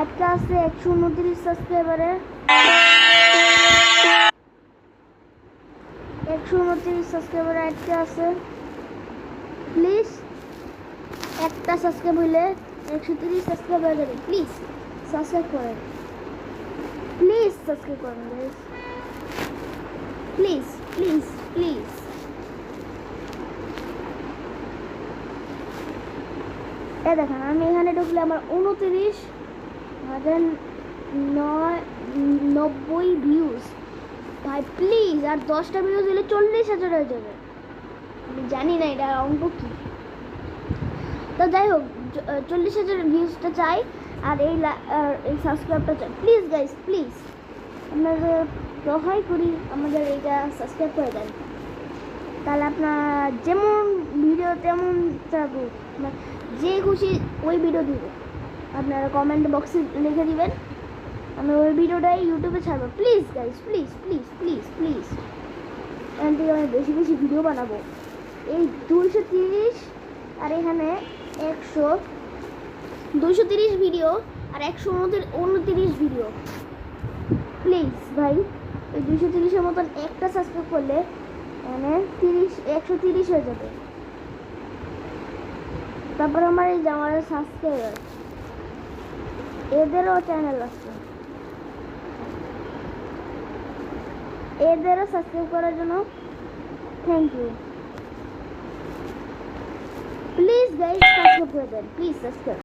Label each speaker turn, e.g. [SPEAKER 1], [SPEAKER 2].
[SPEAKER 1] আজকে আছে 129 সাবস্ক্রাইবারে, 129 সাবস্ক্রাইবার আজকে আছে। প্লিজ একটা সাবস্ক্রাইব হইলে 130 সাবস্ক্রাইবার যাবে। প্লিজ সাবস্ক্রাইব করেন, প্লিজ সাবস্ক্রাইব করেন গাইস, প্লিজ প্লিজ প্লিজ। দেখেন আমি এখানে ঢুকলে আমার 29,990 ভিউজ। ভাই প্লিজ আর 10টা ভিউজ হলে 40,000 হয়ে যাবে। আমি জানি না এটা অঙ্ক কি, তো যাই হোক 40,000 ভিউজটা চাই আর এই সাবস্ক্রাইবটা চাই। প্লিজ গাইস প্লিজ, আপনাদের সহায় করি, আমাদের এইটা সাবস্ক্রাইব করে দেন। তাহলে আপনার যেমন ভিডিও তেমন থাকুক, যে খুশি ওই ভিডিও দিব, আপনারা কমেন্ট বক্সে লিখে দিবেন, আমি ওই ভিডিওটাই ইউটিউবে ছাড়বো। Please guys please please please please, এখান থেকে আমি বেশি বেশি ভিডিও বানাবো। এই 230 আর এখানে 230 ভিডিও আর 129 ভিডিও। প্লিজ ভাই ওই 230-এর মতন একটা সাবস্ক্রাইব করলে মানে 130 হয়ে যাবে। তারপর আমার এই জামার সাবস্ক্রাইবার, এদেরও চ্যানেল আছে, এদেরও সাবস্ক্রাইব করার জন্য thank you. Please guys subscribe করে দেন, প্লিজ সাবস্ক্রাইব।